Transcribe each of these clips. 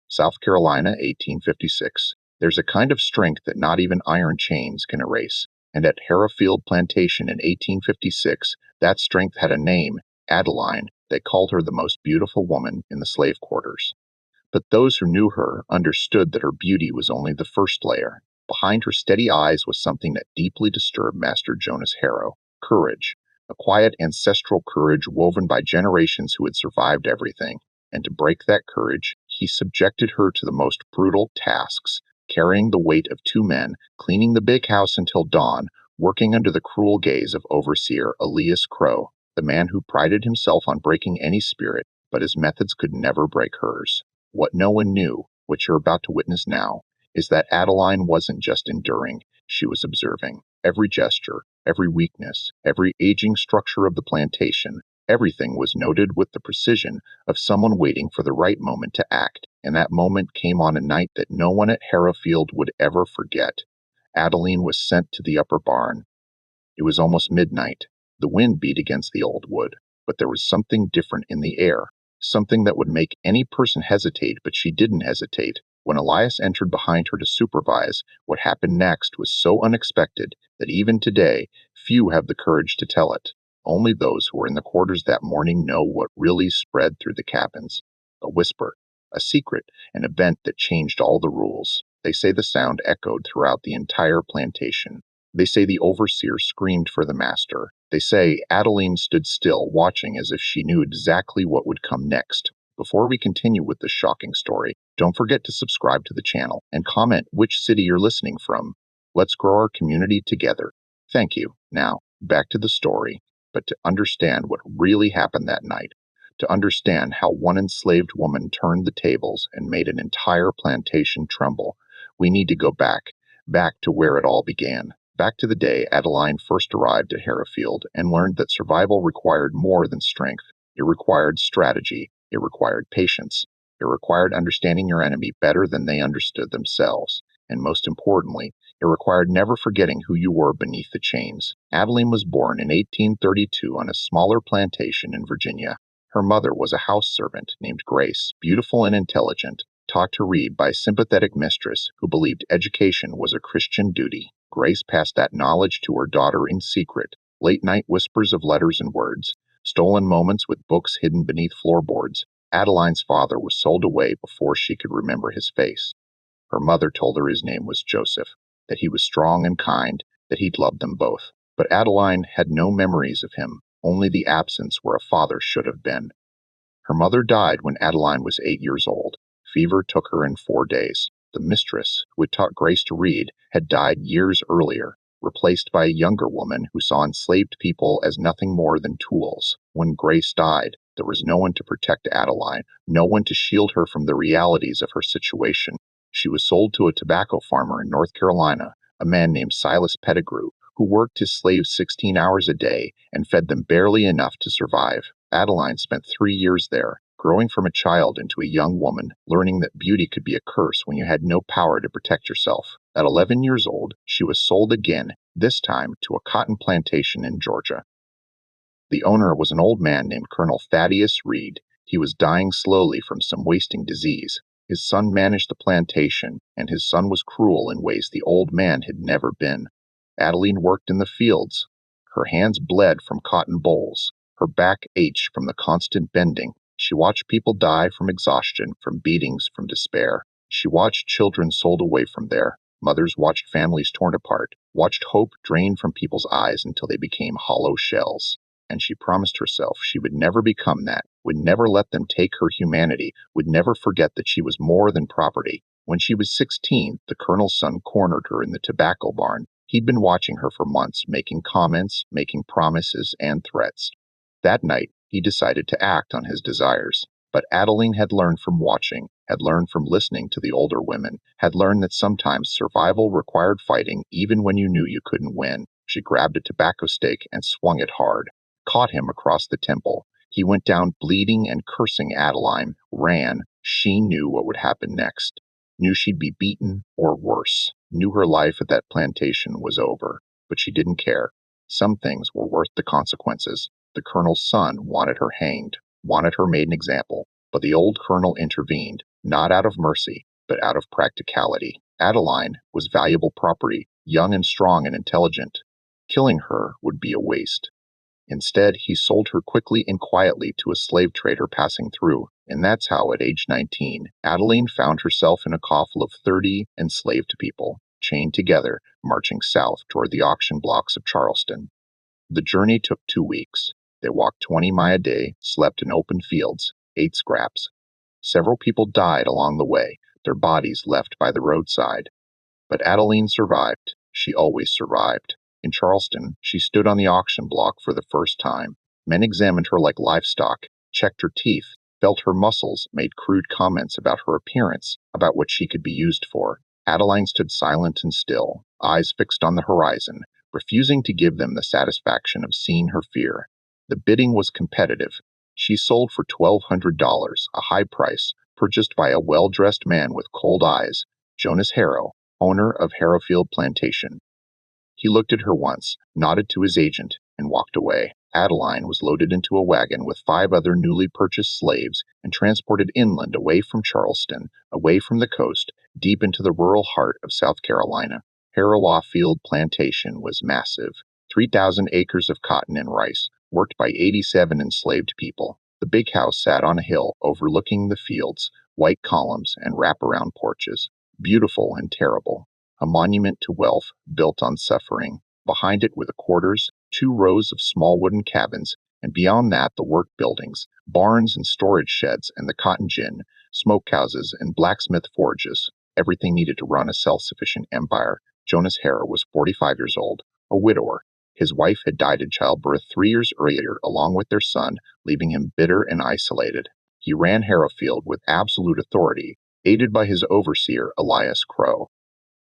South Carolina, 1856. There's a kind of strength that not even iron chains can erase. And at Harrowfield Plantation in 1856, that strength had a name, Adeline. They called her the most beautiful woman in the slave quarters. But those who knew her understood that her beauty was only the first layer. Behind her steady eyes was something that deeply disturbed Master Jonas Harrow: courage, a quiet ancestral courage woven by generations who had survived everything. And to break that courage, he subjected her to the most brutal tasks, carrying the weight of 2 men, cleaning the big house until dawn, working under the cruel gaze of overseer Elias Crow, the man who prided himself on breaking any spirit, but his methods could never break hers. What no one knew, what you're about to witness now, is that Adeline wasn't just enduring, she was observing. Every gesture, every weakness, every aging structure of the plantation, everything was noted with the precision of someone waiting for the right moment to act, and that moment came on a night that no one at Harrowfield would ever forget. Adeline was sent to the upper barn. It was almost midnight. The wind beat against the old wood, but there was something different in the air. Something that would make any person hesitate, but she didn't hesitate. When Elias entered behind her to supervise, what happened next was so unexpected that even today, few have the courage to tell it. Only those who were in the quarters that morning know what really spread through the cabins. A whisper, a secret, an event that changed all the rules. They say the sound echoed throughout the entire plantation. They say the overseer screamed for the master. They say Adeline stood still, watching as if she knew exactly what would come next. Before we continue with this shocking story, don't forget to subscribe to the channel and comment which city you're listening from. Let's grow our community together. Thank you. Now, back to the story. But to understand what really happened that night, to understand how one enslaved woman turned the tables and made an entire plantation tremble, we need to go back to where it all began. Back to the day Adeline first arrived at Harrowfield and learned that survival required more than strength. It required strategy. It required patience. It required understanding your enemy better than they understood themselves. And most importantly, it required never forgetting who you were beneath the chains. Adeline was born in 1832 on a smaller plantation in Virginia. Her mother was a house servant named Grace, beautiful and intelligent, taught to read by a sympathetic mistress who believed education was a Christian duty. Grace passed that knowledge to her daughter in secret, late-night whispers of letters and words, stolen moments with books hidden beneath floorboards. Adeline's father was sold away before she could remember his face. Her mother told her his name was Joseph, that he was strong and kind, that he'd loved them both. But Adeline had no memories of him, only the absence where a father should have been. Her mother died when Adeline was 8 years old. Fever took her in 4 days. The mistress, who had taught Grace to read, had died years earlier, replaced by a younger woman who saw enslaved people as nothing more than tools. When Grace died, there was no one to protect Adeline, no one to shield her from the realities of her situation. She was sold to a tobacco farmer in North Carolina, a man named Silas Pettigrew, who worked his slaves 16 hours a day and fed them barely enough to survive. Adeline spent 3 years there, growing from a child into a young woman, learning that beauty could be a curse when you had no power to protect yourself. At 11 years old, she was sold again, this time to a cotton plantation in Georgia. The owner was an old man named Colonel Thaddeus Reed. He was dying slowly from some wasting disease. His son managed the plantation, and his son was cruel in ways the old man had never been. Adeline worked in the fields. Her hands bled from cotton bolls. Her back ached from the constant bending. She watched people die from exhaustion, from beatings, from despair. She watched children sold away from there. Mothers watched families torn apart, watched hope drain from people's eyes until they became hollow shells. And she promised herself she would never become that, would never let them take her humanity, would never forget that she was more than property. When she was 16, the colonel's son cornered her in the tobacco barn. He'd been watching her for months, making comments, making promises, and threats. That night, he decided to act on his desires. But Adeline had learned from watching, had learned from listening to the older women, had learned that sometimes survival required fighting even when you knew you couldn't win. She grabbed a tobacco stake and swung it hard, caught him across the temple. He went down bleeding and cursing. Adeline ran. She knew what would happen next. Knew she'd be beaten or worse. Knew her life at that plantation was over. But she didn't care. Some things were worth the consequences. The colonel's son wanted her hanged, wanted her made an example, but the old colonel intervened. not out of mercy, but out of practicality. Adeline was valuable property, young and strong and intelligent. Killing her would be a waste. Instead, he sold her quickly and quietly to a slave trader passing through, and that's how, at age 19, Adeline found herself in a coffle of 30 enslaved people, chained together, marching south toward the auction blocks of Charleston. The journey took 2 weeks. They walked 20 miles a day, slept in open fields, ate scraps. Several people died along the way, their bodies left by the roadside. But Adeline survived. She always survived. In Charleston, she stood on the auction block for the first time. Men examined her like livestock, checked her teeth, felt her muscles, made crude comments about her appearance, about what she could be used for. Adeline stood silent and still, eyes fixed on the horizon, refusing to give them the satisfaction of seeing her fear. The bidding was competitive. She sold for $1,200, a high price, purchased by a well-dressed man with cold eyes, Jonas Harrow, owner of Harrowfield Plantation. He looked at her once, nodded to his agent, and walked away. Adeline was loaded into a wagon with 5 other newly purchased slaves and transported inland away from Charleston, away from the coast, deep into the rural heart of South Carolina. Harrowfield Plantation was massive, 3,000 acres of cotton and rice, worked by 87 enslaved people. The big house sat on a hill overlooking the fields, white columns and wraparound porches, beautiful and terrible. A monument to wealth built on suffering. Behind it were the quarters, 2 rows of small wooden cabins, and beyond that the work buildings, barns and storage sheds, and the cotton gin, smokehouses, and blacksmith forges. Everything needed to run a self-sufficient empire. Jonas Harrow was 45 years old, a widower. His wife had died in childbirth 3 years earlier along with their son, leaving him bitter and isolated. He ran Harrowfield with absolute authority, aided by his overseer, Elias Crow.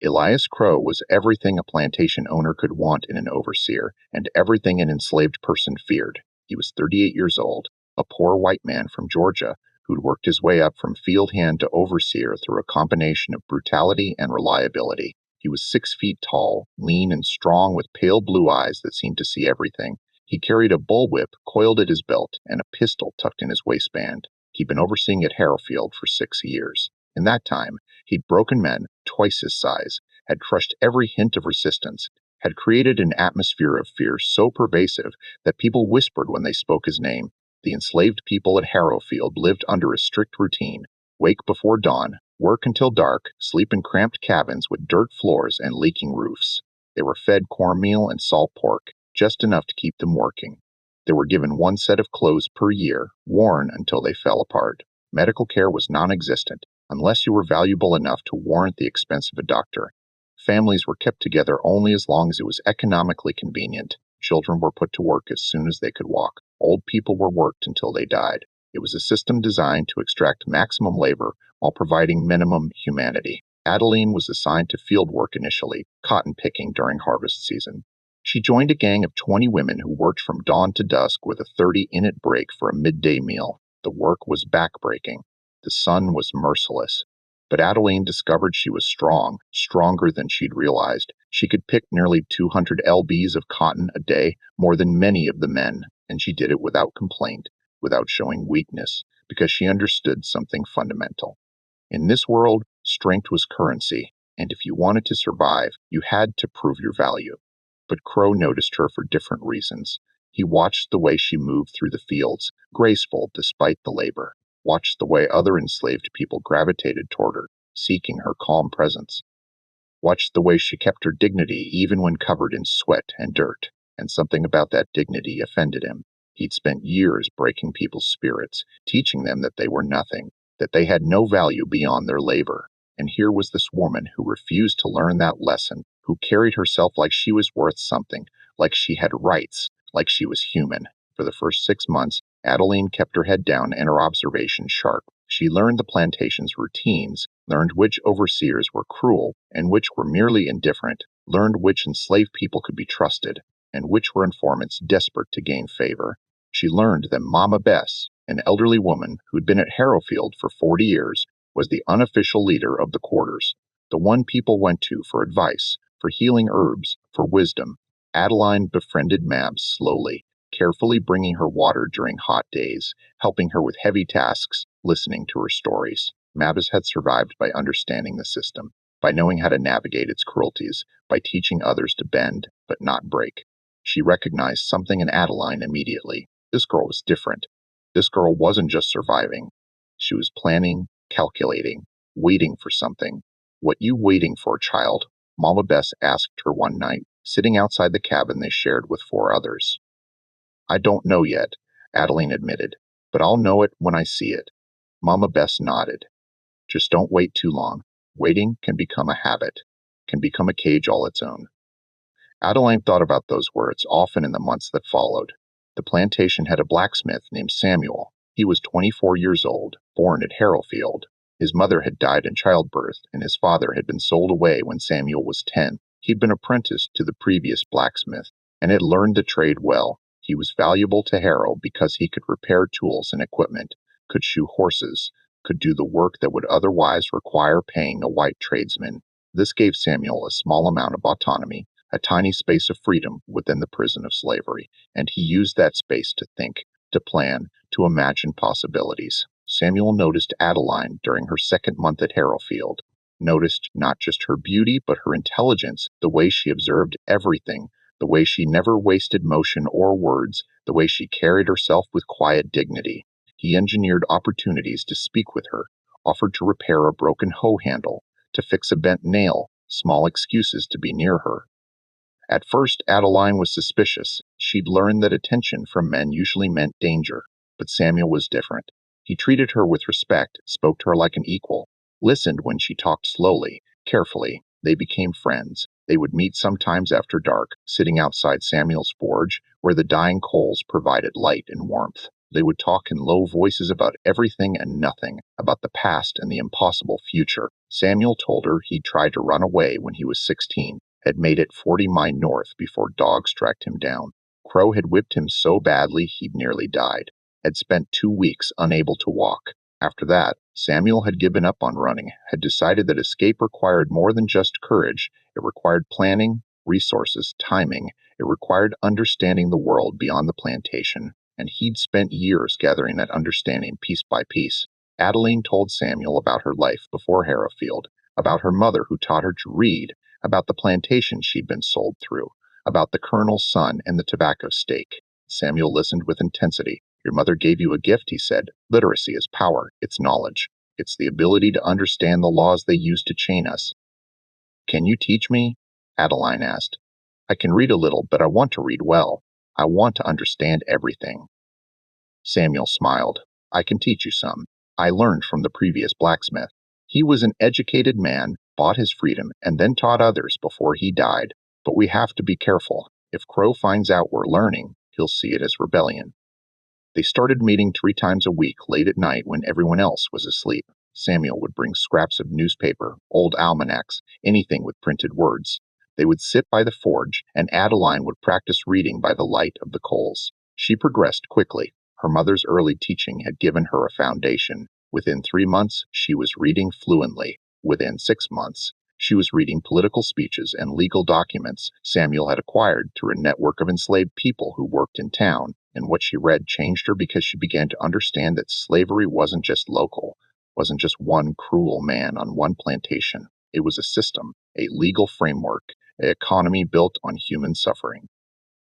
Elias Crow was everything a plantation owner could want in an overseer, and everything an enslaved person feared. He was 38 years old, a poor white man from Georgia who'd worked his way up from field hand to overseer through a combination of brutality and reliability. He was 6 feet tall, lean and strong with pale blue eyes that seemed to see everything. He carried a bullwhip coiled at his belt and a pistol tucked in his waistband. He'd been overseeing at Harrowfield for 6 years. In that time, he'd broken men twice his size, had crushed every hint of resistance, had created an atmosphere of fear so pervasive that people whispered when they spoke his name. The enslaved people at Harrowfield lived under a strict routine: wake before dawn, work until dark, sleep in cramped cabins with dirt floors and leaking roofs. They were fed cornmeal and salt pork, just enough to keep them working. They were given 1 set of clothes per year, worn until they fell apart. Medical care was non-existent, unless you were valuable enough to warrant the expense of a doctor. Families were kept together only as long as it was economically convenient. Children were put to work as soon as they could walk. Old people were worked until they died. It was a system designed to extract maximum labor while providing minimum humanity. Adeline was assigned to field work initially, cotton picking during harvest season. She joined a gang of 20 women who worked from dawn to dusk with a 30-minute break for a midday meal. The work was backbreaking. The sun was merciless. But Adeline discovered she was strong, stronger than she'd realized. She could pick nearly 200 lbs of cotton a day, more than many of the men, and she did it without complaint, without showing weakness, because she understood something fundamental. In this world, strength was currency, and if you wanted to survive, you had to prove your value. But Crow noticed her for different reasons. He watched the way she moved through the fields, graceful despite the labor. Watched the way other enslaved people gravitated toward her, seeking her calm presence. Watched the way she kept her dignity even when covered in sweat and dirt, and something about that dignity offended him. He'd spent years breaking people's spirits, teaching them that they were nothing, that they had no value beyond their labor. And here was this woman who refused to learn that lesson, who carried herself like she was worth something, like she had rights, like she was human. For the first 6 months, Adeline kept her head down and her observation sharp. She learned the plantation's routines, learned which overseers were cruel and which were merely indifferent, learned which enslaved people could be trusted, and which were informants desperate to gain favor. She learned that Mama Bess, an elderly woman who'd been at Harrowfield for 40 years, was the unofficial leader of the quarters, the one people went to for advice, for healing herbs, for wisdom. Adeline befriended Mabs slowly, carefully bringing her water during hot days, helping her with heavy tasks, listening to her stories. Mavis had survived by understanding the system, by knowing how to navigate its cruelties, by teaching others to bend, but not break. She recognized something in Adeline immediately. This girl was different. This girl wasn't just surviving. She was planning, calculating, waiting for something. "What you waiting for, child?" Mama Bess asked her one night, sitting outside the cabin they shared with 4 others. "I don't know yet," Adeline admitted, "but I'll know it when I see it." Mama Bess nodded. "Just don't wait too long. Waiting can become a habit, can become a cage all its own." Adeline thought about those words often in the months that followed. The plantation had a blacksmith named Samuel. He was 24 years old, born at Harrowfield. His mother had died in childbirth, and his father had been sold away when Samuel was 10. He'd been apprenticed to the previous blacksmith, and had learned the trade well. He was valuable to Harrow because he could repair tools and equipment, could shoe horses, could do the work that would otherwise require paying a white tradesman. This gave Samuel a small amount of autonomy, a tiny space of freedom within the prison of slavery, and he used that space to think, to plan, to imagine possibilities. Samuel noticed Adeline during her second month at Harrowfield, noticed not just her beauty but her intelligence, the way she observed everything, the way she never wasted motion or words, the way she carried herself with quiet dignity. He engineered opportunities to speak with her, offered to repair a broken hoe handle, to fix a bent nail, small excuses to be near her. At first, Adeline was suspicious. She'd learned that attention from men usually meant danger, but Samuel was different. He treated her with respect, spoke to her like an equal, listened when she talked slowly, carefully. They became friends. They would meet sometimes after dark, sitting outside Samuel's forge, where the dying coals provided light and warmth. They would talk in low voices about everything and nothing, about the past and the impossible future. Samuel told her he'd tried to run away when he was 16, had made it 40 miles north before dogs tracked him down. Crow had whipped him so badly he'd nearly died, had spent 2 weeks unable to walk. After that, Samuel had given up on running, had decided that escape required more than just courage. It required planning, resources, timing. It required understanding the world beyond the plantation, and he'd spent years gathering that understanding piece by piece. Adeline told Samuel about her life before Harrowfield, about her mother who taught her to read, about the plantation she'd been sold through, about the colonel's son and the tobacco stake. Samuel listened with intensity. "Your mother gave you a gift," he said. "Literacy is power. It's knowledge. It's the ability to understand the laws they use to chain us." "Can you teach me?" Adeline asked. "I can read a little, but I want to read well. I want to understand everything." Samuel smiled. "I can teach you some. I learned from the previous blacksmith. He was an educated man, bought his freedom, and then taught others before he died. But we have to be careful. If Crow finds out we're learning, he'll see it as rebellion." They started meeting 3 times a week late at night when everyone else was asleep. Samuel would bring scraps of newspaper, old almanacs, anything with printed words. They would sit by the forge, and Adeline would practice reading by the light of the coals. She progressed quickly. Her mother's early teaching had given her a foundation. Within 3 months, she was reading fluently. Within 6 months, she was reading political speeches and legal documents Samuel had acquired through a network of enslaved people who worked in town, and what she read changed her because she began to understand that slavery wasn't just local, wasn't just one cruel man on one plantation. It was a system, a legal framework, an economy built on human suffering.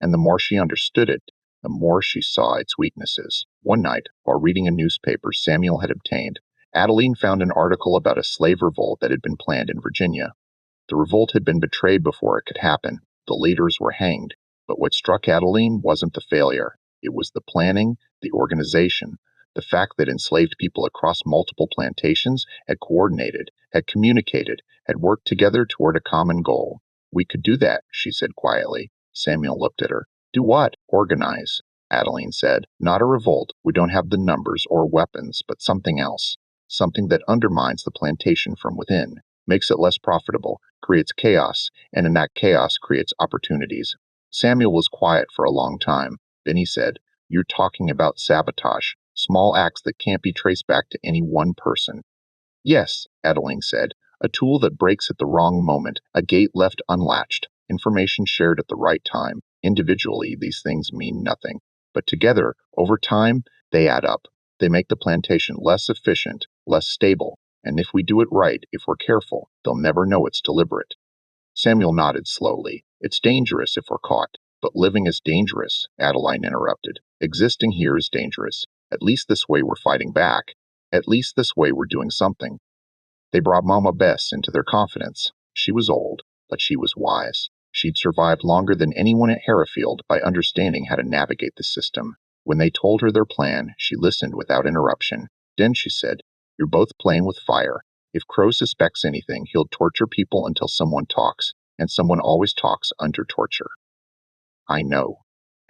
And the more she understood it, the more she saw its weaknesses. One night, while reading a newspaper Samuel had obtained, Adeline found an article about a slave revolt that had been planned in Virginia. The revolt had been betrayed before it could happen. The leaders were hanged. But what struck Adeline wasn't the failure. It was the planning, the organization, the fact that enslaved people across multiple plantations had coordinated, had communicated, had worked together toward a common goal. "We could do that," she said quietly. Samuel looked at her. "Do what?" "Organize," Adeline said. "Not a revolt. We don't have the numbers or weapons, but something else. Something that undermines the plantation from within, makes it less profitable, creates chaos, and in that chaos creates opportunities." Samuel was quiet for a long time. Then he said, "You're talking about sabotage, small acts that can't be traced back to any one person." "Yes," Adeline said, "a tool that breaks at the wrong moment, a gate left unlatched, information shared at the right time. Individually, these things mean nothing. But together, over time, they add up. They make the plantation less efficient, less stable, And if we do it right, if we're careful, they'll never know it's deliberate." Samuel nodded slowly. "It's dangerous if we're caught." "But living is dangerous," Adeline interrupted. "Existing here is dangerous. At least this way we're fighting back. At least this way we're doing something." They brought Mama Bess into their confidence. She was old, but she was wise. She'd survived longer than anyone at Harrowfield by understanding how to navigate the system. When they told her their plan, she listened without interruption. Then she said, "You're both playing with fire. If Crow suspects anything, he'll torture people until someone talks, and someone always talks under torture." "I know,"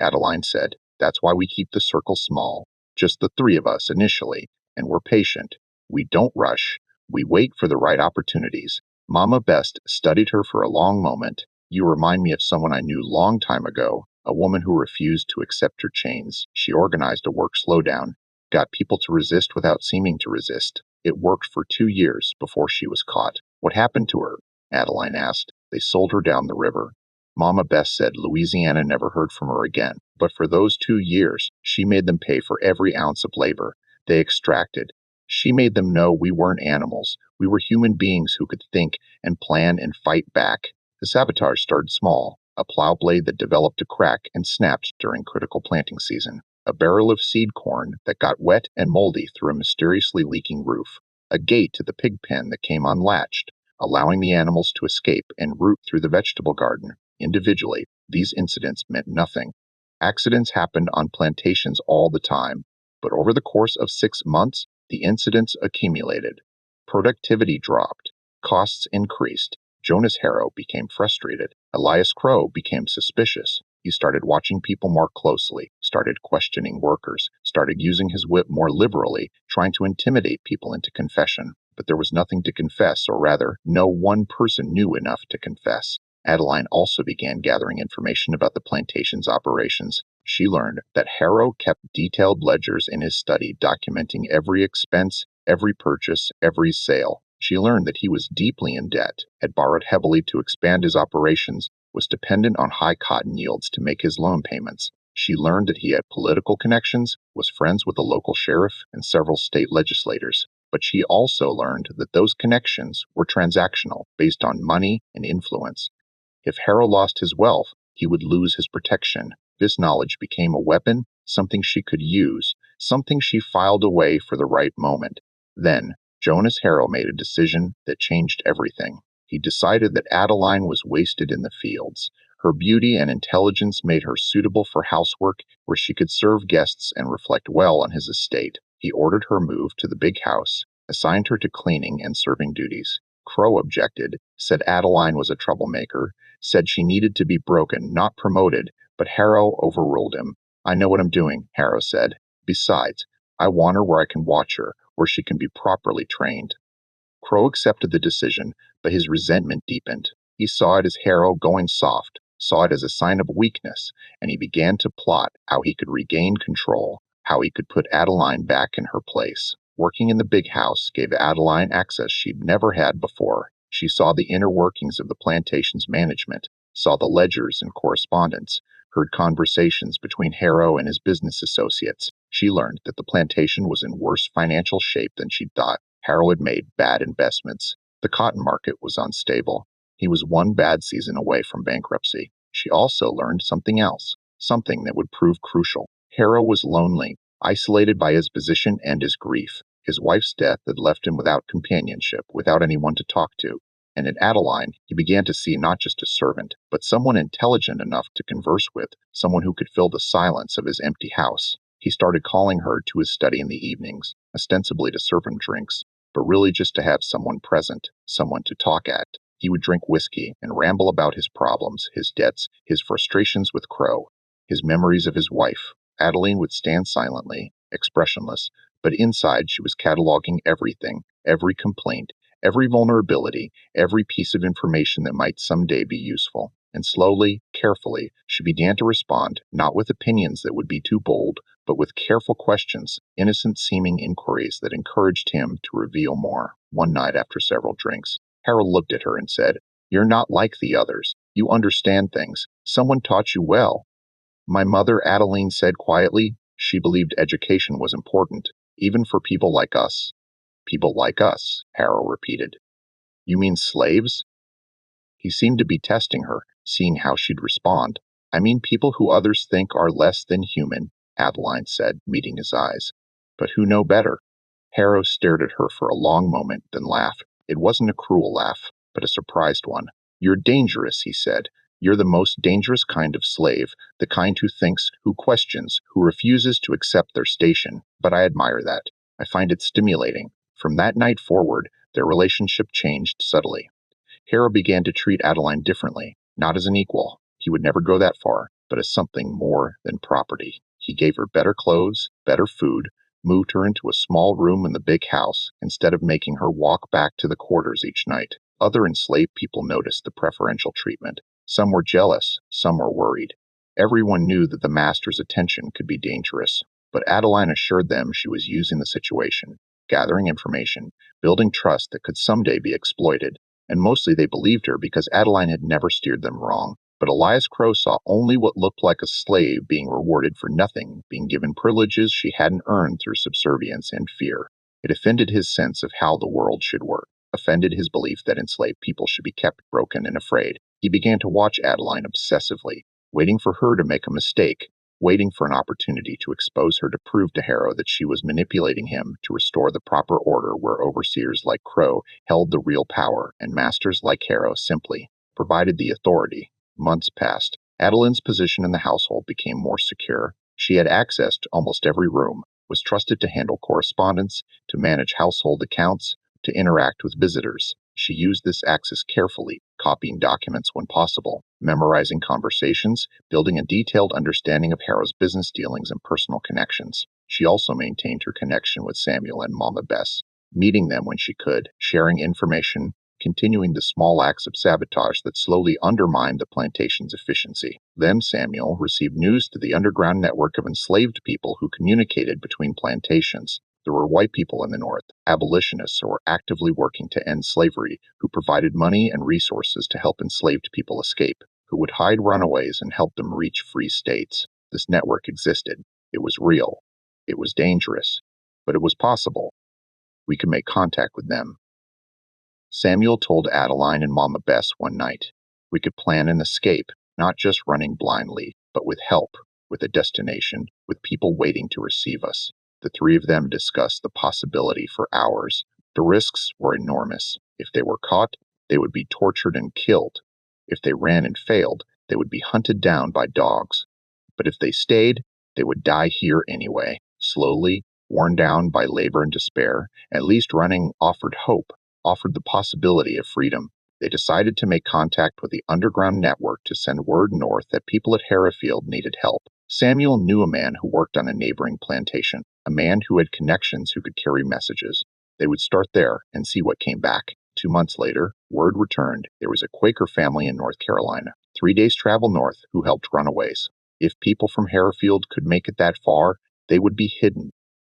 Adeline said. "That's why we keep the circle small. Just the three of us initially, and we're patient. We don't rush. We wait for the right opportunities." Mama Best studied her for a long moment. "You remind me of someone I knew long time ago, a woman who refused to accept her chains. She organized a work slowdown, got people to resist without seeming to resist. It worked for 2 years before she was caught." "What happened to her?" Adeline asked. "They sold her down the river." Mama Bess said Louisiana never heard from her again, but for those 2 years, she made them pay for every ounce of labor they extracted. She made them know we weren't animals. We were human beings who could think and plan and fight back. The sabotage started small, a plow blade that developed a crack and snapped during critical planting season, a barrel of seed corn that got wet and moldy through a mysteriously leaking roof, a gate to the pig pen that came unlatched, allowing the animals to escape and root through the vegetable garden. Individually, these incidents meant nothing. Accidents happened on plantations all the time, but over the course of 6 months, the incidents accumulated. Productivity dropped. Costs increased. Jonas Harrow became frustrated. Elias Crow became suspicious. He started watching people more closely, started questioning workers, started using his whip more liberally, trying to intimidate people into confession. But there was nothing to confess, or rather, no one person knew enough to confess. Adeline also began gathering information about the plantation's operations. She learned that Harrow kept detailed ledgers in his study documenting every expense, every purchase, every sale. She learned that he was deeply in debt, had borrowed heavily to expand his operations, was dependent on high cotton yields to make his loan payments. She learned that he had political connections, was friends with a local sheriff and several state legislators. But she also learned that those connections were transactional, based on money and influence. If Harrow lost his wealth, he would lose his protection. This knowledge became a weapon, something she could use, something she filed away for the right moment. Then, Jonas Harrow made a decision that changed everything. He decided that Adeline was wasted in the fields. Her beauty and intelligence made her suitable for housework where she could serve guests and reflect well on his estate. He ordered her moved to the big house, assigned her to cleaning and serving duties. Crow objected, said Adeline was a troublemaker, said she needed to be broken, not promoted, but Harrow overruled him. "I know what I'm doing," Harrow said. "Besides, I want her where I can watch her, where she can be properly trained." Crow accepted the decision, but his resentment deepened. He saw it as Harrow going soft, saw it as a sign of weakness, and he began to plot how he could regain control, how he could put Adeline back in her place. Working in the big house gave Adeline access she'd never had before. She saw the inner workings of the plantation's management, saw the ledgers and correspondence, heard conversations between Harrow and his business associates. She learned that the plantation was in worse financial shape than she'd thought. Harrow had made bad investments. The cotton market was unstable. He was one bad season away from bankruptcy. She also learned something else, something that would prove crucial. Harrow was lonely, isolated by his position and his grief. His wife's death had left him without companionship, without anyone to talk to. And in Adeline, he began to see not just a servant, but someone intelligent enough to converse with, someone who could fill the silence of his empty house. He started calling her to his study in the evenings, ostensibly to serve him drinks, but really just to have someone present, someone to talk at. He would drink whiskey and ramble about his problems, his debts, his frustrations with Crow, his memories of his wife. Adeline would stand silently, expressionless, but inside she was cataloging everything, every complaint, every vulnerability, every piece of information that might someday be useful. And slowly, carefully, she began to respond, not with opinions that would be too bold, but with careful questions, innocent-seeming inquiries that encouraged him to reveal more. One night after several drinks, Harold looked at her and said, "You're not like the others. You understand things. Someone taught you well." "My mother," Adeline said quietly. She believed education was important, even for people like us. People like us, Harrow repeated. You mean slaves? He seemed to be testing her, seeing how she'd respond. I mean people who others think are less than human, Adeline said, meeting his eyes. But who know better? Harrow stared at her for a long moment, then laughed. It wasn't a cruel laugh, but a surprised one. You're dangerous, he said. You're the most dangerous kind of slave, the kind who thinks, who questions, who refuses to accept their station. But I admire that. I find it stimulating. From that night forward, their relationship changed subtly. Harrow began to treat Adeline differently, not as an equal. He would never go that far, but as something more than property. He gave her better clothes, better food, moved her into a small room in the big house instead of making her walk back to the quarters each night. Other enslaved people noticed the preferential treatment. Some were jealous, some were worried. Everyone knew that the master's attention could be dangerous, but Adeline assured them she was using the situation, gathering information, building trust that could someday be exploited. And mostly they believed her because Adeline had never steered them wrong. But Elias Crow saw only what looked like a slave being rewarded for nothing, being given privileges she hadn't earned through subservience and fear. It offended his sense of how the world should work, offended his belief that enslaved people should be kept broken and afraid. He began to watch Adeline obsessively, waiting for her to make a mistake, waiting for an opportunity to expose her to prove to Harrow that she was manipulating him to restore the proper order where overseers like Crow held the real power and masters like Harrow simply provided the authority. Months passed. Adeline's position in the household became more secure. She had access to almost every room, was trusted to handle correspondence, to manage household accounts, to interact with visitors. She used this access carefully, copying documents when possible, memorizing conversations, building a detailed understanding of Harrow's business dealings and personal connections. She also maintained her connection with Samuel and Mama Bess, meeting them when she could, sharing information, continuing the small acts of sabotage that slowly undermined the plantation's efficiency. Then Samuel received news to the underground network of enslaved people who communicated between plantations. There were white people in the North, abolitionists who were actively working to end slavery, who provided money and resources to help enslaved people escape, who would hide runaways and help them reach free states. This network existed. It was real. It was dangerous. But it was possible. We could make contact with them. Samuel told Adeline and Mama Bess one night, we could plan an escape, not just running blindly, but with help, with a destination, with people waiting to receive us. The three of them discussed the possibility for hours. The risks were enormous. If they were caught, they would be tortured and killed. If they ran and failed, they would be hunted down by dogs. But if they stayed, they would die here anyway, slowly, worn down by labor and despair. At least running offered hope, offered the possibility of freedom. They decided to make contact with the underground network to send word north that people at Harrowfield needed help. Samuel knew a man who worked on a neighboring plantation, a man who had connections who could carry messages. They would start there and see what came back. 2 months later, word returned. There was a Quaker family in North Carolina, 3 days' travel north, who helped runaways. If people from Harrowfield could make it that far, they would be hidden,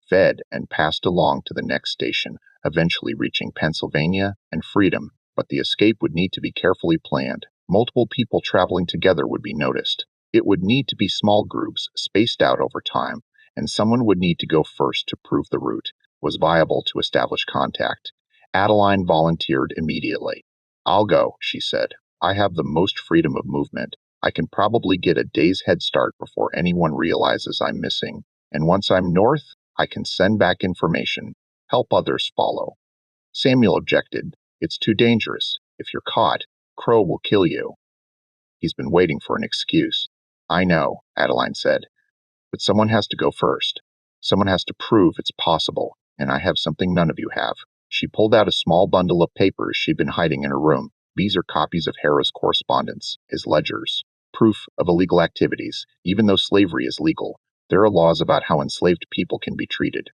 fed, and passed along to the next station, eventually reaching Pennsylvania and freedom. But the escape would need to be carefully planned. Multiple people traveling together would be noticed. It would need to be small groups, spaced out over time, and someone would need to go first to prove the route was viable to establish contact. Adeline volunteered immediately. I'll go, she said. I have the most freedom of movement. I can probably get a day's head start before anyone realizes I'm missing. And once I'm north, I can send back information. Help others follow. Samuel objected. It's too dangerous. If you're caught, Crow will kill you. He's been waiting for an excuse. I know, Adeline said, but someone has to go first. Someone has to prove it's possible, and I have something none of you have. She pulled out a small bundle of papers she'd been hiding in her room. These are copies of Harrow's correspondence, his ledgers, proof of illegal activities. Even though slavery is legal, there are laws about how enslaved people can be treated.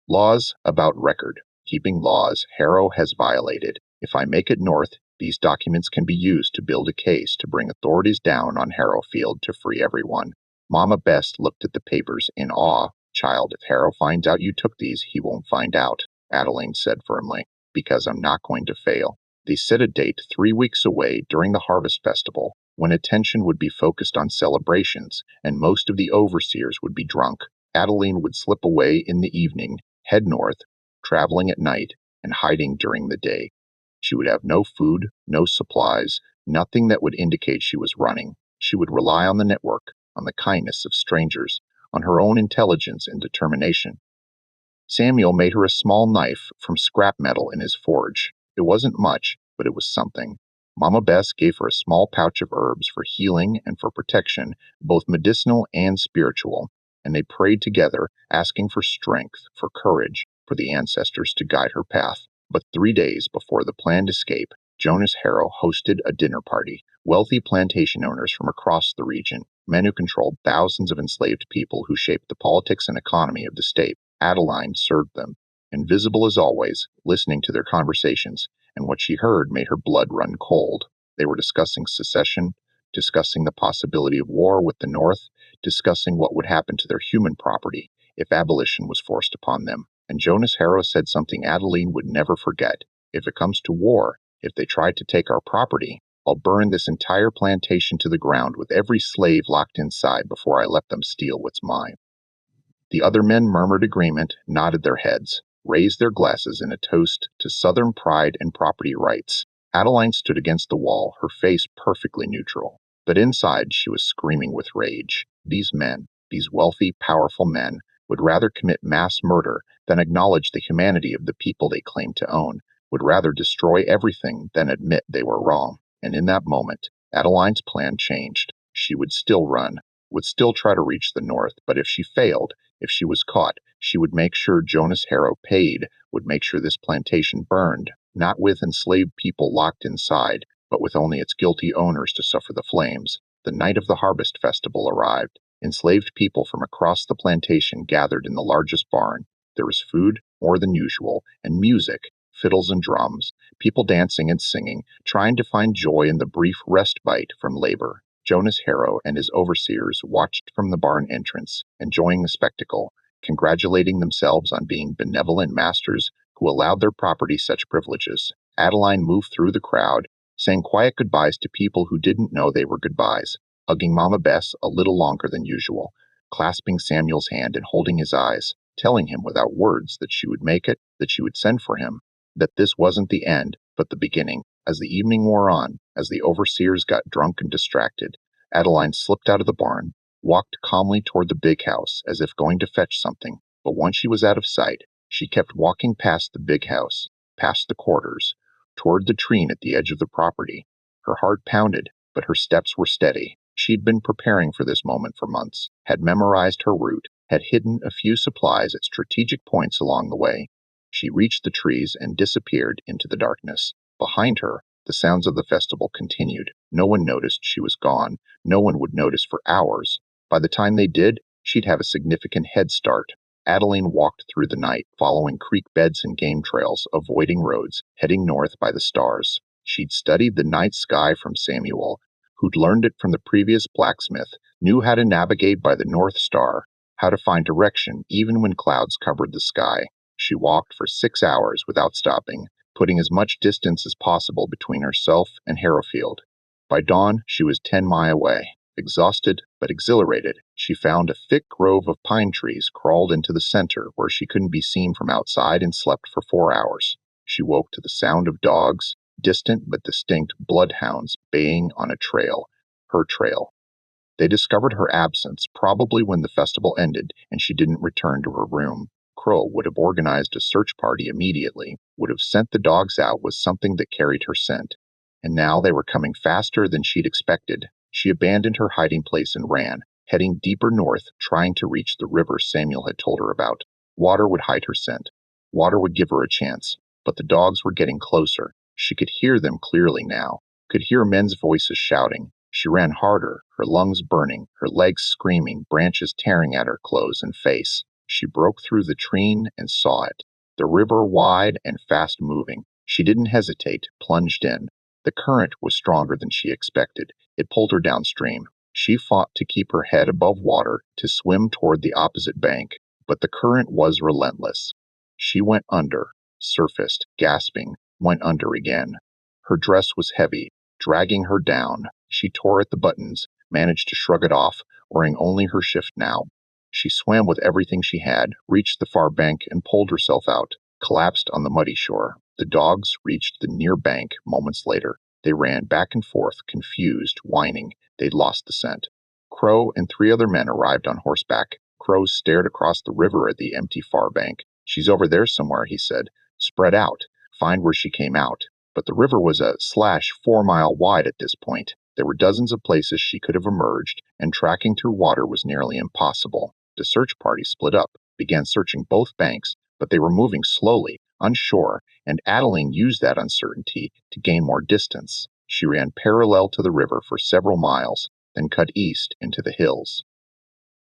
Laws about record, keeping laws Harrow has violated. If I make it north, these documents can be used to build a case to bring authorities down on Harrowfield to free everyone. Mama Bess looked at the papers in awe. Child, if Harrow finds out you took these, he won't find out, Adeline said firmly, because I'm not going to fail. They set a date 3 weeks away during the Harvest Festival, when attention would be focused on celebrations, and most of the overseers would be drunk. Adeline would slip away in the evening, head north, traveling at night and hiding during the day. She would have no food, no supplies, nothing that would indicate she was running. She would rely on the network, on the kindness of strangers, on her own intelligence and determination. Samuel made her a small knife from scrap metal in his forge. It wasn't much, but it was something. Mama Bess gave her a small pouch of herbs for healing and for protection, both medicinal and spiritual, and they prayed together, asking for strength, for courage, for the ancestors to guide her path. But 3 days before the planned escape, Jonas Harrow hosted a dinner party. Wealthy plantation owners from across the region, men who controlled thousands of enslaved people who shaped the politics and economy of the state. Adeline served them, invisible as always, listening to their conversations, and what she heard made her blood run cold. They were discussing secession, discussing the possibility of war with the North, discussing what would happen to their human property if abolition was forced upon them. And Jonas Harrow said something Adeline would never forget. If it comes to war, if they try to take our property, I'll burn this entire plantation to the ground with every slave locked inside before I let them steal what's mine. The other men murmured agreement, nodded their heads, raised their glasses in a toast to Southern pride and property rights. Adeline stood against the wall, her face perfectly neutral. But inside she was screaming with rage. These men, these wealthy, powerful men, would rather commit mass murder than acknowledge the humanity of the people they claimed to own, would rather destroy everything than admit they were wrong. And in that moment, Adeline's plan changed. She would still run, would still try to reach the North, but if she failed, if she was caught, she would make sure Jonas Harrow paid, would make sure this plantation burned, not with enslaved people locked inside, but with only its guilty owners to suffer the flames. The night of the harvest festival arrived. Enslaved people from across the plantation gathered in the largest barn. There was food, more than usual, and music, fiddles and drums, people dancing and singing, trying to find joy in the brief respite from labor. Jonas Harrow and his overseers watched from the barn entrance, enjoying the spectacle, congratulating themselves on being benevolent masters who allowed their property such privileges. Adeline moved through the crowd, saying quiet goodbyes to people who didn't know they were goodbyes, hugging Mama Bess a little longer than usual, clasping Samuel's hand and holding his eyes, telling him without words that she would make it, that she would send for him, that this wasn't the end, but the beginning. As the evening wore on, as the overseers got drunk and distracted, Adeline slipped out of the barn, walked calmly toward the big house as if going to fetch something, but once she was out of sight, she kept walking past the big house, past the quarters, toward the tree at the edge of the property. Her heart pounded, but her steps were steady. She'd been preparing for this moment for months, had memorized her route, had hidden a few supplies at strategic points along the way. She reached the trees and disappeared into the darkness. Behind her, the sounds of the festival continued. No one noticed she was gone. No one would notice for hours. By the time they did, she'd have a significant head start. Adeline walked through the night, following creek beds and game trails, avoiding roads, heading north by the stars. She'd studied the night sky from Samuel, who'd learned it from the previous blacksmith, knew how to navigate by the North Star, how to find direction even when clouds covered the sky. She walked for 6 hours without stopping, putting as much distance as possible between herself and Harrowfield. By dawn, she was 10 miles away. Exhausted but exhilarated, she found a thick grove of pine trees, crawled into the center where she couldn't be seen from outside, and slept for 4 hours. She woke to the sound of dogs, distant but distinct bloodhounds baying on a trail, her trail. They discovered her absence, probably when the festival ended and she didn't return to her room. Crow would have organized a search party immediately, would have sent the dogs out with something that carried her scent. And now they were coming faster than she'd expected. She abandoned her hiding place and ran, heading deeper north, trying to reach the river Samuel had told her about. Water would hide her scent. Water would give her a chance. But the dogs were getting closer. She could hear them clearly now, could hear men's voices shouting. She ran harder, her lungs burning, her legs screaming, branches tearing at her clothes and face. She broke through the tree and saw it. The river wide and fast moving. She didn't hesitate, plunged in. The current was stronger than she expected. It pulled her downstream. She fought to keep her head above water, to swim toward the opposite bank, but the current was relentless. She went under, surfaced, gasping, went under again. Her dress was heavy, dragging her down. She tore at the buttons, managed to shrug it off, wearing only her shift now. She swam with everything she had, reached the far bank, and pulled herself out, collapsed on the muddy shore. The dogs reached the near bank moments later. They ran back and forth, confused, whining. They'd lost the scent. Crow and 3 other men arrived on horseback. Crow stared across the river at the empty far bank. "She's over there somewhere," he said. "Spread out. Find where she came out." But the river was a slash 4-mile wide at this point. There were dozens of places she could have emerged, and tracking through water was nearly impossible. The search party split up, began searching both banks, but they were moving slowly, unsure, and Adeline used that uncertainty to gain more distance. She ran parallel to the river for several miles, then cut east into the hills.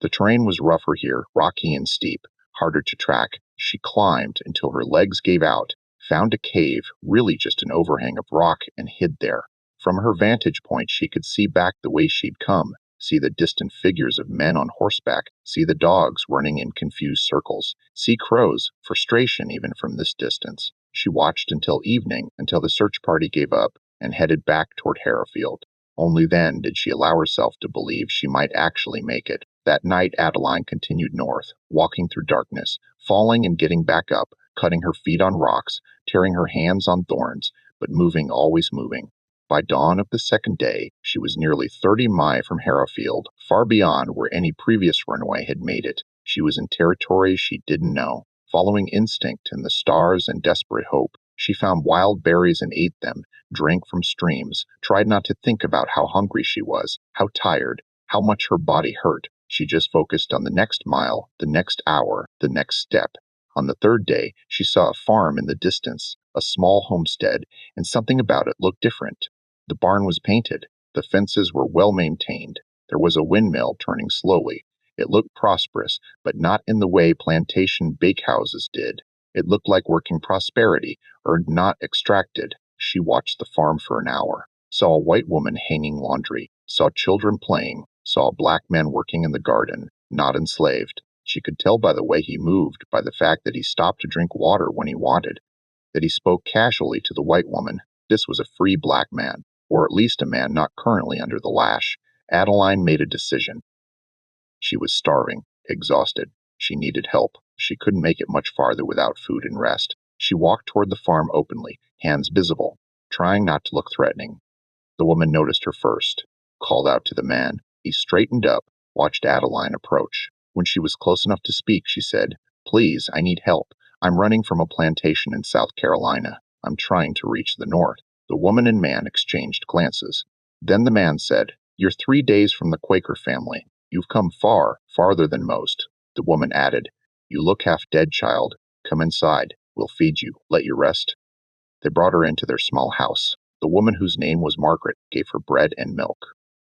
The terrain was rougher here, rocky and steep, harder to track. She climbed until her legs gave out, found a cave, really just an overhang of rock, and hid there. From her vantage point, she could see back the way she'd come, see the distant figures of men on horseback, see the dogs running in confused circles, see Crow's frustration even from this distance. She watched until evening, until the search party gave up and headed back toward Harrowfield. Only then did she allow herself to believe she might actually make it. That night, Adeline continued north, walking through darkness, falling and getting back up, cutting her feet on rocks, tearing her hands on thorns, but moving, always moving. By dawn of the second day, she was nearly 30 miles from Harrowfield, far beyond where any previous runaway had made it. She was in territory she didn't know. Following instinct and the stars and desperate hope, she found wild berries and ate them, drank from streams, tried not to think about how hungry she was, how tired, how much her body hurt. She just focused on the next mile, the next hour, the next step. On the third day, she saw a farm in the distance, a small homestead, and something about it looked different. The barn was painted. The fences were well maintained. There was a windmill turning slowly. It looked prosperous, but not in the way plantation bakehouses did. It looked like working prosperity, earned not extracted. She watched the farm for an hour, saw a white woman hanging laundry, saw children playing, saw a black man working in the garden, not enslaved. She could tell by the way he moved, by the fact that he stopped to drink water when he wanted, that he spoke casually to the white woman. This was a free black man, or at least a man not currently under the lash. Adeline made a decision. She was starving, exhausted. She needed help. She couldn't make it much farther without food and rest. She walked toward the farm openly, hands visible, trying not to look threatening. The woman noticed her first, called out to the man. He straightened up, watched Adeline approach. When she was close enough to speak, she said, "Please, I need help. I'm running from a plantation in South Carolina. I'm trying to reach the north." The woman and man exchanged glances. Then the man said, "You're 3 days from the Quaker family. You've come far, farther than most." The woman added, "You look half dead, child. Come inside. We'll feed you. Let you rest." They brought her into their small house. The woman, whose name was Margaret, gave her bread and milk.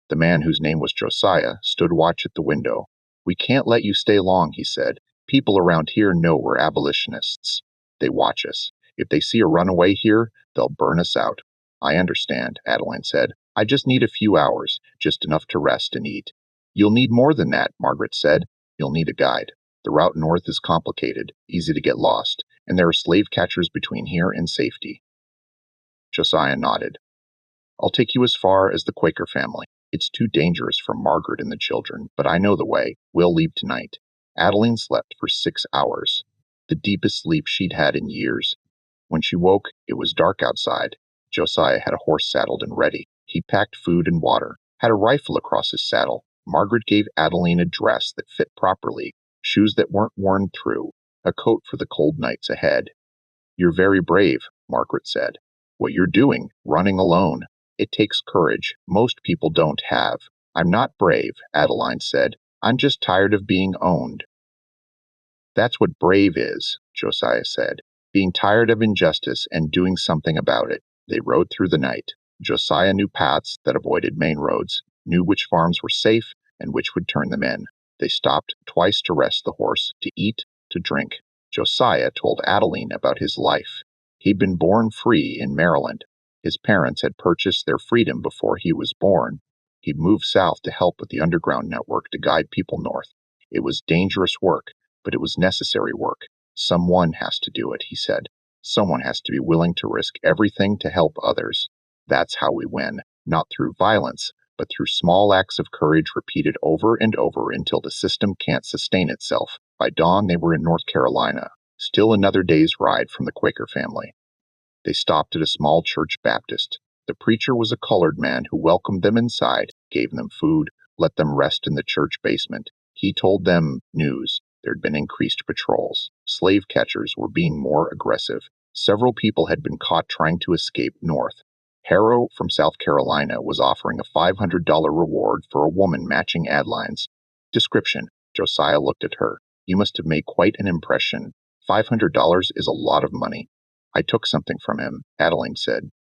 The man, whose name was Josiah, stood watch at the window. "We can't let you stay long," he said. "People around here know we're abolitionists. They watch us. If they see a runaway here, they'll burn us out." "I understand," Adeline said. "I just need a few hours, just enough to rest and eat." "You'll need more than that," Margaret said. "You'll need a guide. The route north is complicated, easy to get lost, and there are slave catchers between here and safety." Josiah nodded. "I'll take you as far as the Quaker family. It's too dangerous for Margaret and the children, but I know the way. We'll leave tonight." Adeline slept for 6 hours, the deepest sleep she'd had in years. When she woke, it was dark outside. Josiah had a horse saddled and ready. He'd packed food and water, had a rifle across his saddle. Margaret gave Adeline a dress that fit properly, shoes that weren't worn through, a coat for the cold nights ahead. "You're very brave," Margaret said. "What you're doing, running alone. It takes courage most people don't have." "I'm not brave," Adeline said. "I'm just tired of being owned." "That's what brave is," Josiah said. "Being tired of injustice and doing something about it." They rode through the night. Josiah knew paths that avoided main roads, knew which farms were safe and which would turn them in. They stopped twice to rest the horse, to eat, to drink. Josiah told Adeline about his life. He'd been born free in Maryland. His parents had purchased their freedom before he was born. He'd moved south to help with the underground network to guide people north. It was dangerous work, but it was necessary work. "Someone has to do it," he said. "Someone has to be willing to risk everything to help others. That's how we win, not through violence, but through small acts of courage repeated over and over until the system can't sustain itself." By dawn, they were in North Carolina. Still another day's ride from the Quaker family. They stopped at a small church Baptist. The preacher was a colored man who welcomed them inside, gave them food, let them rest in the church basement. He told them news. There had been increased patrols. Slave catchers were being more aggressive. Several people had been caught trying to escape north. Harrow from South Carolina was offering a $500 reward for a woman matching Adeline's description. Josiah looked at her. You must have made quite an impression. $500 is a lot of money. I took something from him, Adeline said.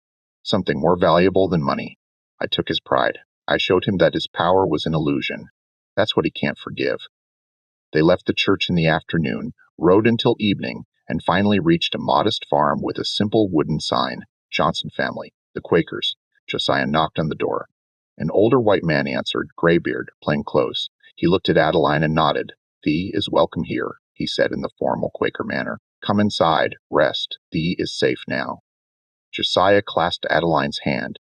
Something more valuable than money. I took his pride. I showed him that his power was an illusion. That's what he can't forgive. They left the church in the afternoon, rode until evening, and finally reached a modest farm with a simple wooden sign, Johnson family, the Quakers. Josiah knocked on the door. An older white man answered, graybeard, plainclothes. He looked at Adeline and nodded. Thee is welcome here, he said in the formal Quaker manner. Come inside, rest. Thee is safe now. Josiah clasped Adeline's hand.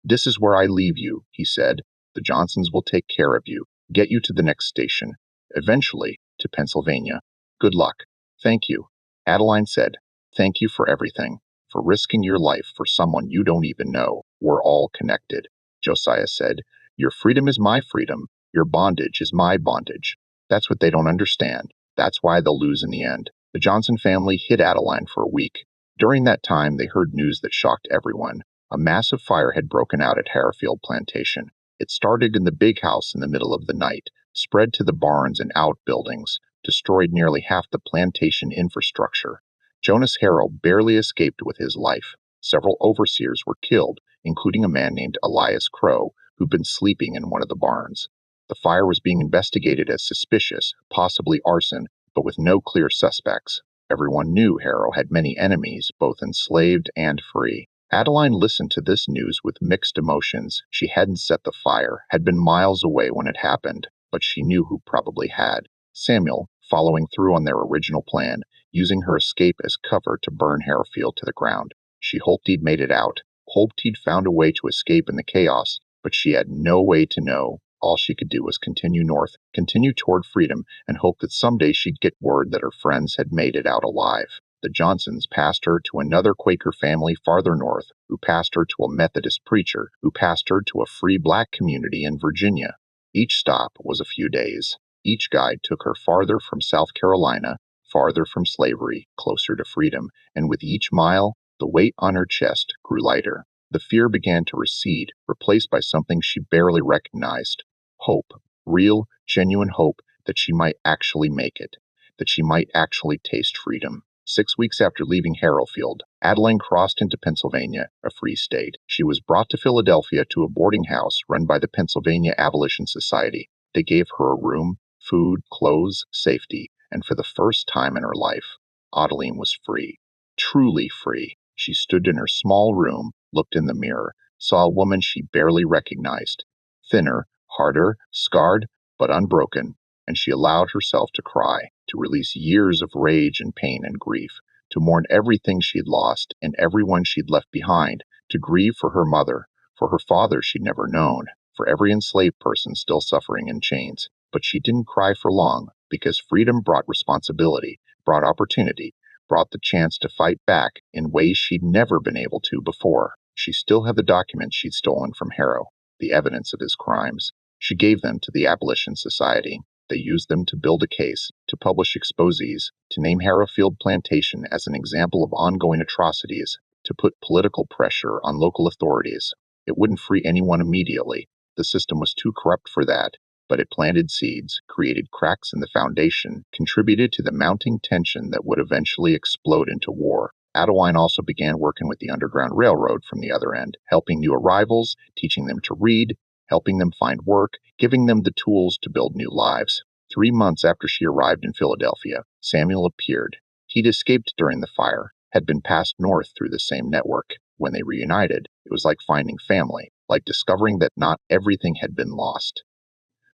This is where I leave you, he said. The Johnsons will take care of you, get you to the next station, eventually to Pennsylvania. Good luck. Thank you. Adeline said, thank you for everything, for risking your life for someone you don't even know. We're all connected. Josiah said, your freedom is my freedom. Your bondage is my bondage. That's what they don't understand. That's why they'll lose in the end. The Johnson family hid Adeline for a week. During that time, they heard news that shocked everyone. A massive fire had broken out at Harrowfield Plantation. It started in the big house in the middle of the night, spread to the barns and outbuildings, destroyed nearly half the plantation infrastructure. Jonas Harrow barely escaped with his life. Several overseers were killed, including a man named Elias Crow, who'd been sleeping in one of the barns. The fire was being investigated as suspicious, possibly arson, but with no clear suspects. Everyone knew Harrow had many enemies, both enslaved and free. Adeline listened to this news with mixed emotions. She hadn't set the fire, had been miles away when it happened, but she knew who probably had. Samuel, following through on their original plan, using her escape as cover to burn Harrowfield to the ground. She hoped he'd made it out, hoped he'd found a way to escape in the chaos, but she had no way to know. All she could do was continue north, continue toward freedom, and hope that someday she'd get word that her friends had made it out alive. The Johnsons passed her to another Quaker family farther north, who passed her to a Methodist preacher, who passed her to a free black community in Virginia. Each stop was a few days. Each guide took her farther from South Carolina, farther from slavery, closer to freedom, and with each mile, the weight on her chest grew lighter. The fear began to recede, replaced by something she barely recognized. Hope, real, genuine hope that she might actually make it, that she might actually taste freedom. 6 weeks after leaving Harrowfield, Adeline crossed into Pennsylvania, a free state. She was brought to Philadelphia to a boarding house run by the Pennsylvania Abolition Society. They gave her a room, food, clothes, safety, and for the first time in her life, Adeline was free. Truly free. She stood in her small room, looked in the mirror, saw a woman she barely recognized. Thinner, harder, scarred, but unbroken, and she allowed herself to cry, to release years of rage and pain and grief, to mourn everything she'd lost and everyone she'd left behind, to grieve for her mother, for her father she'd never known, for every enslaved person still suffering in chains. But she didn't cry for long, because freedom brought responsibility, brought opportunity, brought the chance to fight back in ways she'd never been able to before. She still had the documents she'd stolen from Harrow, the evidence of his crimes. She gave them to the Abolition Society. They used them to build a case, to publish exposés, to name Harrowfield Plantation as an example of ongoing atrocities, to put political pressure on local authorities. It wouldn't free anyone immediately. The system was too corrupt for that, but it planted seeds, created cracks in the foundation, contributed to the mounting tension that would eventually explode into war. Adeline also began working with the Underground Railroad from the other end, helping new arrivals, teaching them to read, helping them find work, giving them the tools to build new lives. 3 months after she arrived in Philadelphia, Samuel appeared. He'd escaped during the fire, had been passed north through the same network. When they reunited, it was like finding family, like discovering that not everything had been lost.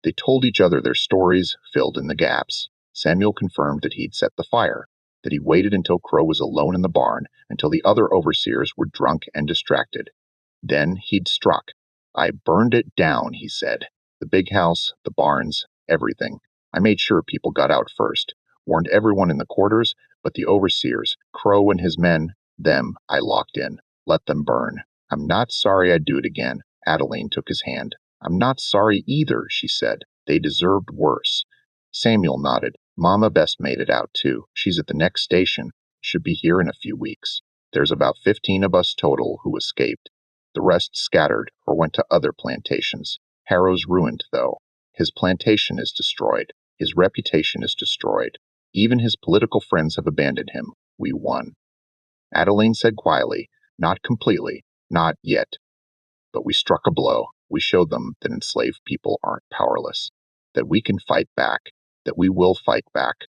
They told each other their stories, filled in the gaps. Samuel confirmed that he'd set the fire, that he waited until Crow was alone in the barn, until the other overseers were drunk and distracted. Then he'd struck. I burned it down, he said. The big house, the barns, everything. I made sure people got out first, warned everyone in the quarters, But the overseers, Crow and his men, them I locked in. Let them burn. I'm not sorry I'd do it again. Adeline took his hand. I'm not sorry either, she said. They deserved worse. Samuel nodded. Mama Best made it out, too. She's at the next station. Should be here in a few weeks. There's about 15 of us total who escaped. The rest scattered or went to other plantations. Harrow's ruined, though. His plantation is destroyed. His reputation is destroyed. Even his political friends have abandoned him. We won. Adeline said quietly, not completely, not yet. But we struck a blow. We showed them that enslaved people aren't powerless, that we can fight back, that we will fight back.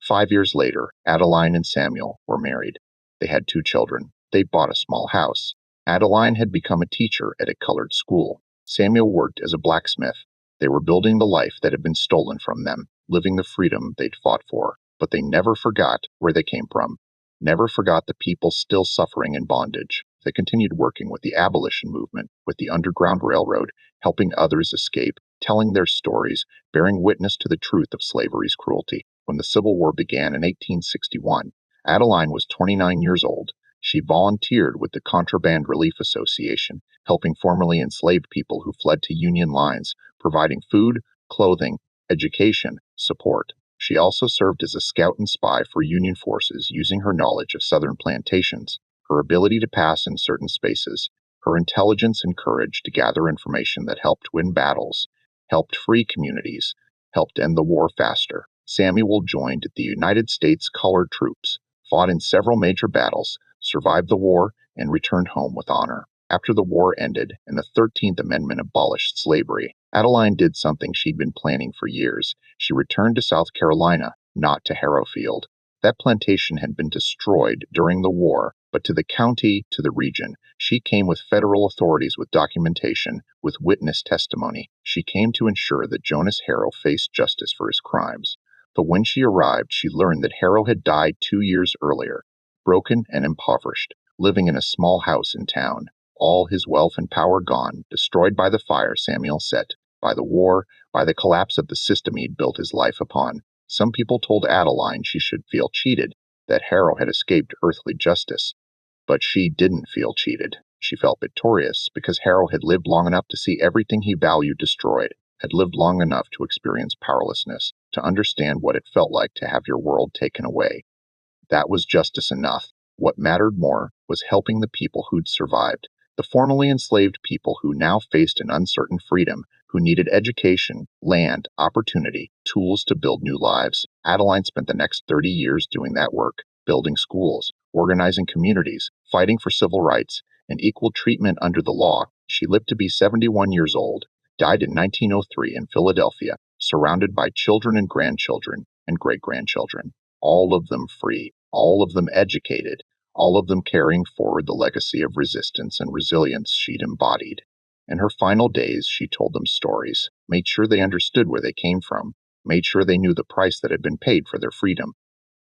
5 years later, Adeline and Samuel were married. They had 2 children. They bought a small house. Adeline had become a teacher at a colored school. Samuel worked as a blacksmith. They were building the life that had been stolen from them, living the freedom they'd fought for. But they never forgot where they came from, never forgot the people still suffering in bondage. They continued working with the abolition movement, with the Underground Railroad, helping others escape, telling their stories, bearing witness to the truth of slavery's cruelty. When the Civil War began in 1861, Adeline was 29 years old. She volunteered with the Contraband Relief Association, helping formerly enslaved people who fled to Union lines, providing food, clothing, education, support. She also served as a scout and spy for Union forces using her knowledge of Southern plantations, her ability to pass in certain spaces, her intelligence and courage to gather information that helped win battles, helped free communities, helped end the war faster. Samuel joined the United States Colored Troops, fought in several major battles, survived the war, and returned home with honor. After the war ended and the 13th Amendment abolished slavery, Adeline did something she'd been planning for years. She returned to South Carolina, not to Harrowfield. That plantation had been destroyed during the war, but to the county, to the region. She came with federal authorities with documentation, with witness testimony. She came to ensure that Jonas Harrow faced justice for his crimes. But when she arrived, she learned that Harrow had died 2 years earlier, broken and impoverished, living in a small house in town. All his wealth and power gone, destroyed by the fire Samuel set, by the war, by the collapse of the system he'd built his life upon. Some people told Adeline she should feel cheated, that Harrow had escaped earthly justice. But she didn't feel cheated. She felt victorious, because Harrow had lived long enough to see everything he valued destroyed, had lived long enough to experience powerlessness, to understand what it felt like to have your world taken away. That was justice enough. What mattered more was helping the people who'd survived, the formerly enslaved people who now faced an uncertain freedom, who needed education, land, opportunity, tools to build new lives. Adeline spent the next 30 years doing that work, building schools, organizing communities, fighting for civil rights and equal treatment under the law. She lived to be 71 years old, died in 1903 in Philadelphia, surrounded by children and grandchildren and great-grandchildren, all of them free, all of them educated, all of them carrying forward the legacy of resistance and resilience she'd embodied. In her final days, she told them stories, made sure they understood where they came from, made sure they knew the price that had been paid for their freedom,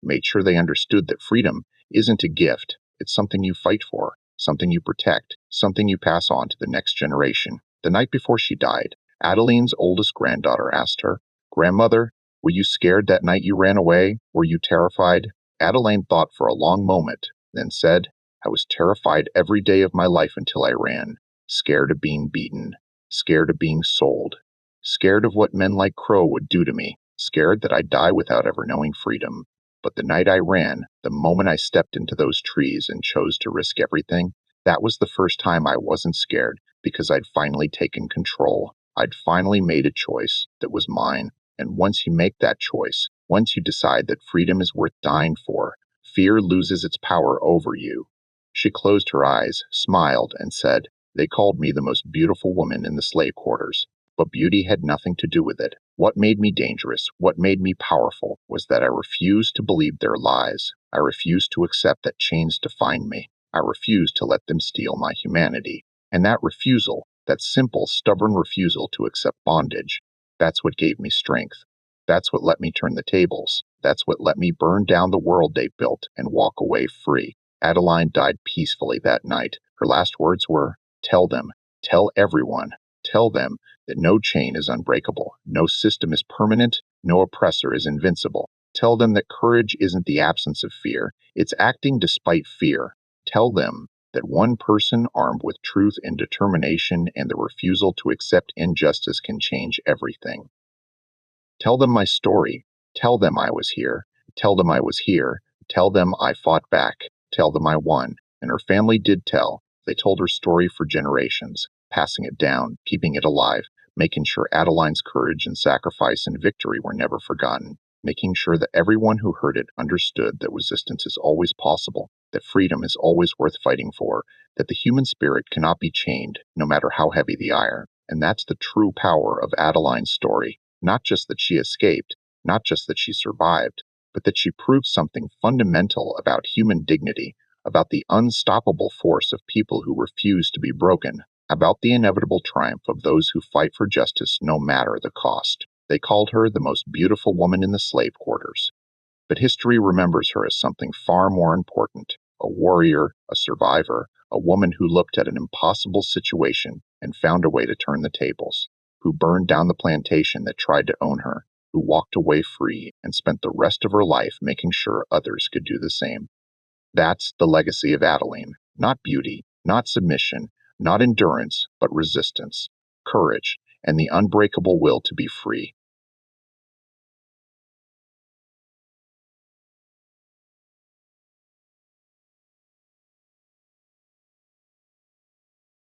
made sure they understood that freedom isn't a gift, it's something you fight for, something you protect, something you pass on to the next generation. The night before she died, Adeline's oldest granddaughter asked her, "Grandmother, were you scared that night you ran away? Were you terrified?" Adeline thought for a long moment, then said, "I was terrified every day of my life until I ran, scared of being beaten, scared of being sold, scared of what men like Crow would do to me, scared that I'd die without ever knowing freedom. But the night I ran, the moment I stepped into those trees and chose to risk everything, that was the first time I wasn't scared, because I'd finally taken control. I'd finally made a choice that was mine. And once you make that choice, once you decide that freedom is worth dying for, fear loses its power over you." She closed her eyes, smiled, and said, "They called me the most beautiful woman in the slave quarters. But beauty had nothing to do with it. What made me dangerous, what made me powerful, was that I refused to believe their lies. I refused to accept that chains defined me. I refused to let them steal my humanity. And that refusal, that simple, stubborn refusal to accept bondage, that's what gave me strength. That's what let me turn the tables. That's what let me burn down the world they built and walk away free." Adeline died peacefully that night. Her last words were, "Tell them, tell everyone, tell them that no chain is unbreakable, no system is permanent, no oppressor is invincible. Tell them that courage isn't the absence of fear, it's acting despite fear. Tell them that one person armed with truth and determination and the refusal to accept injustice can change everything. Tell them my story. Tell them I was here. Tell them I was here. Tell them I fought back. Tell them I won. And her family did tell. They told her story for generations, passing it down, keeping it alive, making sure Adeline's courage and sacrifice and victory were never forgotten, making sure that everyone who heard it understood that resistance is always possible, that freedom is always worth fighting for, that the human spirit cannot be chained, no matter how heavy the iron. And that's the true power of Adeline's story. Not just that she escaped, not just that she survived, but that she proved something fundamental about human dignity, about the unstoppable force of people who refuse to be broken, about the inevitable triumph of those who fight for justice no matter the cost. They called her the most beautiful woman in the slave quarters. But history remembers her as something far more important, a warrior, a survivor, a woman who looked at an impossible situation and found a way to turn the tables, who burned down the plantation that tried to own her, who walked away free and spent the rest of her life making sure others could do the same. That's the legacy of Adeline. Not beauty, not submission, not endurance, but resistance, courage, and the unbreakable will to be free.